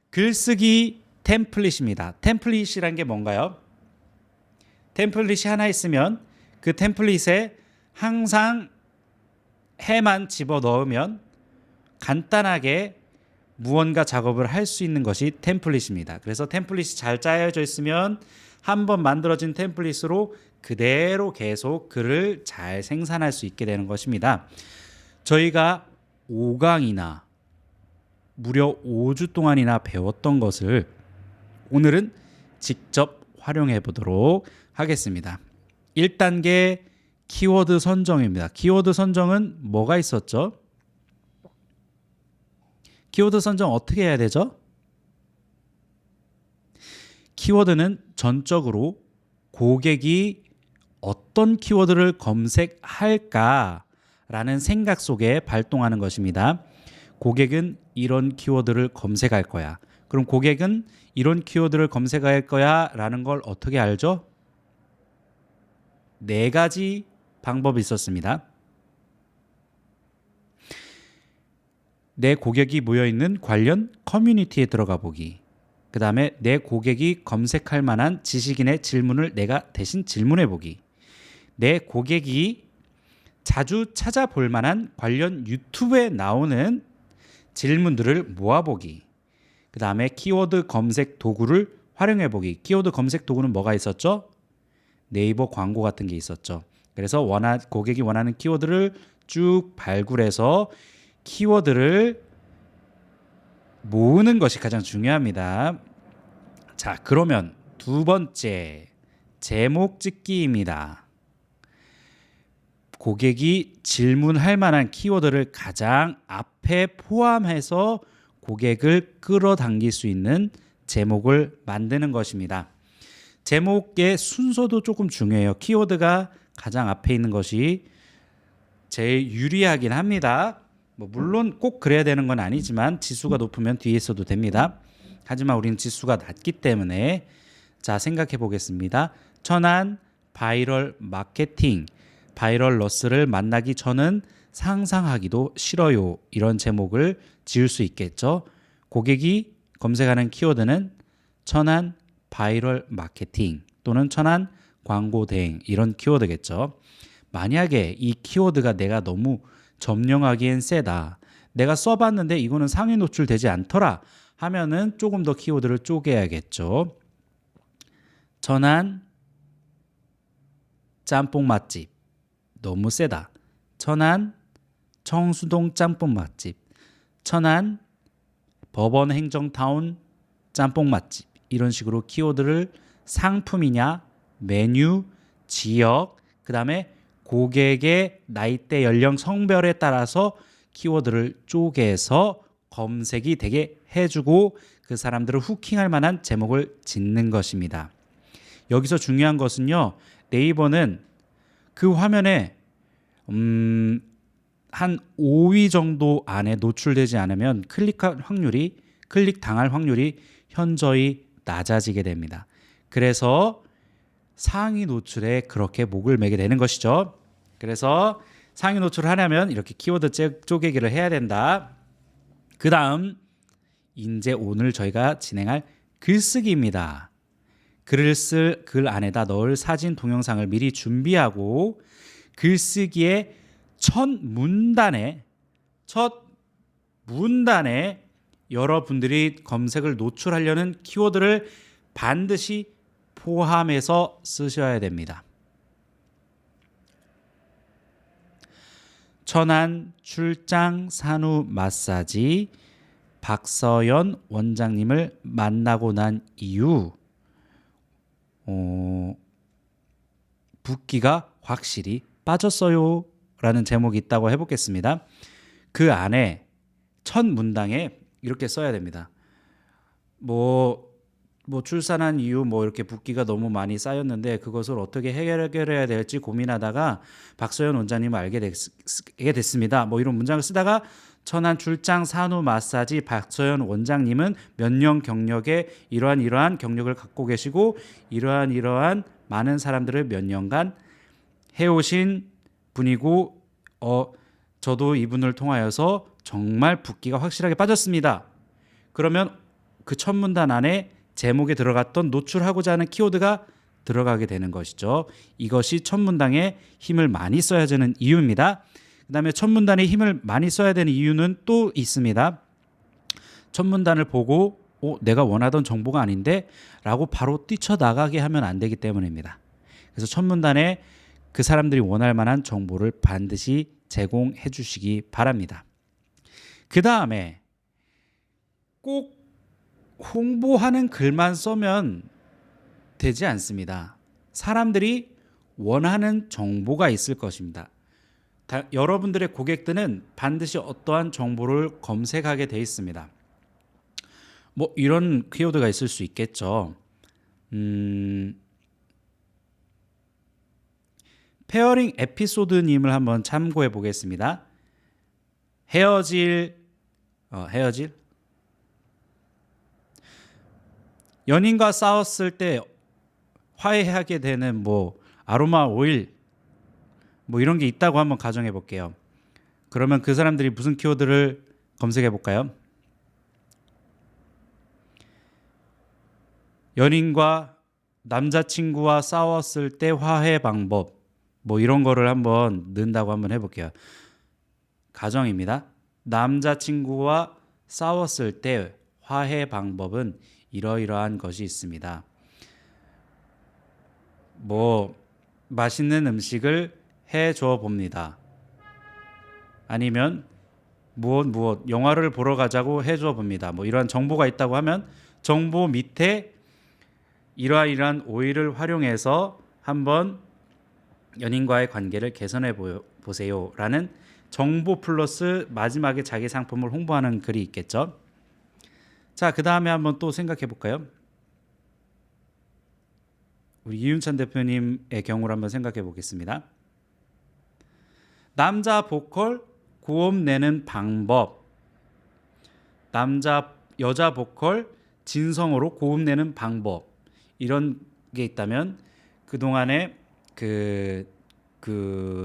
글쓰기 템플릿입니다. 템플릿이란 게 뭔가요? 템플릿이 하나 있으면 그 템플릿에 항상 해만 집어 넣으면 간단하게 무언가 작업을 할 수 있는 것이 템플릿입니다. 그래서 템플릿이 잘 짜여져 있으면 한번 만들어진 템플릿으로 그대로 계속 글을 잘 생산할 수 있게 되는 것입니다. 저희가 5강이나 무려 5주 동안이나 배웠던 것을 오늘은 직접 활용해 보도록 하겠습니다. 1단계 키워드 선정입니다. 키워드 선정은 뭐가 있었죠? 키워드 선정 어떻게 해야 되죠? 키워드는 전적으로 고객이 어떤 키워드를 검색할까라는 생각 속에 발동하는 것입니다. 고객은 이런 키워드를 검색할 거야. 그럼 고객은 이런 키워드를 검색할 거야 라는 걸 어떻게 알죠? 4가지 방법이 있었습니다. 내 고객이 모여있는 관련 커뮤니티에 들어가 보기. 그 다음에 내 고객이 검색할 만한 지식인의 질문을 내가 대신 질문해 보기. 내 고객이 자주 찾아볼 만한 관련 유튜브에 나오는 질문들을 모아보기. 그 다음에 키워드 검색 도구를 활용해 보기. 키워드 검색 도구는 뭐가 있었죠? 네이버 광고 같은 게 있었죠. 그래서 고객이 원하는 키워드를 쭉 발굴해서 키워드를 모으는 것이 가장 중요합니다. 자, 그러면 2번째 제목 짓기입니다. 고객이 질문할 만한 키워드를 가장 앞에 포함해서 고객을 끌어당길 수 있는 제목을 만드는 것입니다. 제목의 순서도 조금 중요해요. 키워드가 가장 앞에 있는 것이 제일 유리하긴 합니다. 물론 꼭 그래야 되는 건 아니지만 지수가 높으면 뒤에 있어도 됩니다. 하지만 우리는 지수가 낮기 때문에 자, 생각해 보겠습니다. 천안 바이럴 마케팅, 바이럴러스를 만나기 전은 상상하기도 싫어요. 이런 제목을 지을 수 있겠죠. 고객이 검색하는 키워드는 천안 바이럴 마케팅 또는 천안 광고 대행 이런 키워드겠죠. 만약에 이 키워드가 내가 너무 점령하기엔 세다. 내가 써봤는데 이거는 상위 노출되지 않더라 하면은 조금 더 키워드를 쪼개야겠죠. 천안 짬뽕 맛집 너무 세다. 천안 청수동 짬뽕 맛집, 천안 법원 행정타운 짬뽕 맛집 이런 식으로 키워드를 상품이냐 메뉴, 지역, 그 다음에 고객의 나이대, 연령, 성별에 따라서 키워드를 쪼개서 검색이 되게 해주고 그 사람들을 후킹할 만한 제목을 짓는 것입니다. 여기서 중요한 것은요. 네이버는 그 화면에 한 5위 정도 안에 노출되지 않으면 클릭 당할 확률이 현저히 낮아지게 됩니다. 그래서 상위 노출에 그렇게 목을 매게 되는 것이죠. 그래서 상위 노출을 하려면 이렇게 키워드 쪼개기를 해야 된다. 그 다음 이제 오늘 저희가 진행할 글쓰기입니다. 글을 쓸 글 안에다 넣을 사진 동영상을 미리 준비하고 글쓰기의 첫 문단에 여러분들이 검색을 노출하려는 키워드를 반드시 포함해서 쓰셔야 됩니다. 천안 출장 산후 마사지 박서연 원장님을 만나고 난 이후 붓기가 확실히 빠졌어요 라는 제목이 있다고 해보겠습니다. 그 안에 첫 문장에 이렇게 써야 됩니다. 출산한 이후 이렇게 붓기가 너무 많이 쌓였는데 그것을 어떻게 해결해야 될지 고민하다가 박서연 원장님을 알게 됐습니다. 이런 문장을 쓰다가 천안 출장 산후 마사지 박서연 원장님은 몇 년 경력에 이러한 경력을 갖고 계시고 이러한 많은 사람들을 몇 년간 해오신 분이고 저도 이분을 통하여서 정말 붓기가 확실하게 빠졌습니다. 그러면 그 첫 문단 안에 제목에 들어갔던 노출하고자 하는 키워드가 들어가게 되는 것이죠. 이것이 첫 문장에 힘을 많이 써야 되는 이유입니다. 그다음에 첫 문단에 힘을 많이 써야 되는 이유는 또 있습니다. 첫 문단을 보고 내가 원하던 정보가 아닌데 라고 바로 뛰쳐나가게 하면 안 되기 때문입니다. 그래서 첫 문단에 그 사람들이 원할 만한 정보를 반드시 제공해 주시기 바랍니다. 그 다음에 꼭 홍보하는 글만 써면 되지 않습니다. 사람들이 원하는 정보가 있을 것입니다. 여러분들의 고객들은 반드시 어떠한 정보를 검색하게 돼 있습니다. 뭐 이런 키워드가 있을 수 있겠죠. 페어링 에피소드님을 한번 참고해 보겠습니다. 헤어질 연인과 싸웠을 때 화해하게 되는 뭐 아로마 오일 뭐 이런 게 있다고 한번 가정해 볼게요. 그러면 그 사람들이 무슨 키워드를 검색해 볼까요? 연인과 남자친구와 싸웠을 때 화해 방법 뭐 이런 거를 한번 넣는다고 한번 해볼게요. 가정입니다. 남자친구와 싸웠을 때 화해 방법은 이러이러한 것이 있습니다. 뭐 맛있는 음식을 해줘 봅니다. 아니면 무엇 영화를 보러 가자고 해줘 봅니다. 뭐 이러한 정보가 있다고 하면 정보 밑에 이러한 오일을 활용해서 한번 연인과의 관계를 개선해 보세요 라는 정보 플러스 마지막에 자기 상품을 홍보하는 글이 있겠죠. 자, 그 다음에 한번 또 생각해 볼까요? 우리 이윤찬 대표님의 경우를 한번 생각해 보겠습니다. 남자 보컬 고음 내는 방법, 여자 보컬 진성으로 고음 내는 방법 이런 게 있다면 그동안에 그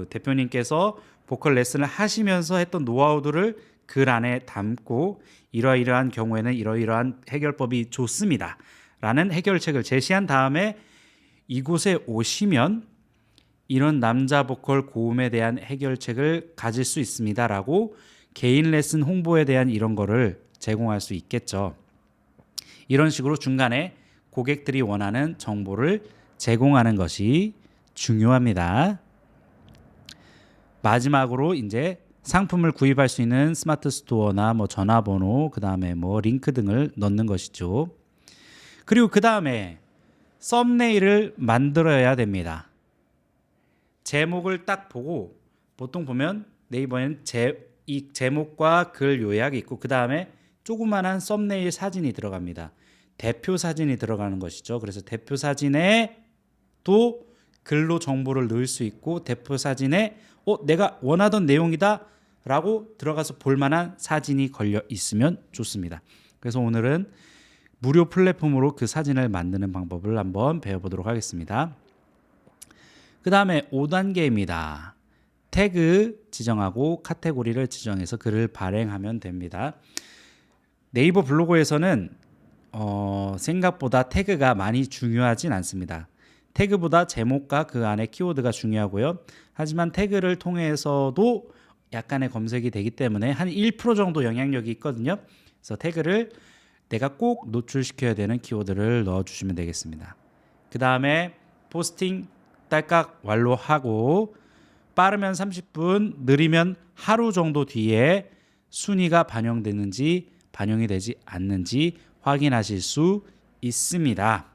대표님께서 보컬 레슨을 하시면서 했던 노하우들을 글 안에 담고 이러이러한 경우에는 이러이러한 해결법이 좋습니다 라는 해결책을 제시한 다음에 이곳에 오시면 이런 남자 보컬 고음에 대한 해결책을 가질 수 있습니다 라고 개인 레슨 홍보에 대한 이런 거를 제공할 수 있겠죠. 이런 식으로 중간에 고객들이 원하는 정보를 제공하는 것이 중요합니다. 마지막으로 이제 상품을 구입할 수 있는 스마트 스토어나 뭐 전화번호, 그 다음에 뭐 링크 등을 넣는 것이죠. 그리고 그 다음에 썸네일을 만들어야 됩니다. 제목을 딱 보고 보통 보면 네이버에는 이 제목과 글 요약이 있고 그 다음에 조그만한 썸네일 사진이 들어갑니다. 대표 사진이 들어가는 것이죠. 그래서 대표 사진에 또 글로 정보를 넣을 수 있고 대표 사진에 내가 원하던 내용이다 라고 들어가서 볼만한 사진이 걸려 있으면 좋습니다. 그래서 오늘은 무료 플랫폼으로 그 사진을 만드는 방법을 한번 배워보도록 하겠습니다. 그 다음에 5단계입니다. 태그 지정하고 카테고리를 지정해서 글을 발행하면 됩니다. 네이버 블로그에서는 생각보다 태그가 많이 중요하진 않습니다. 태그보다 제목과 그 안에 키워드가 중요하고요. 하지만 태그를 통해서도 약간의 검색이 되기 때문에 한 1% 정도 영향력이 있거든요. 그래서 태그를 내가 꼭 노출시켜야 되는 키워드를 넣어주시면 되겠습니다. 그 다음에 포스팅 딸깍 완료하고 빠르면 30분, 느리면 하루 정도 뒤에 순위가 반영되는지 반영이 되지 않는지 확인하실 수 있습니다.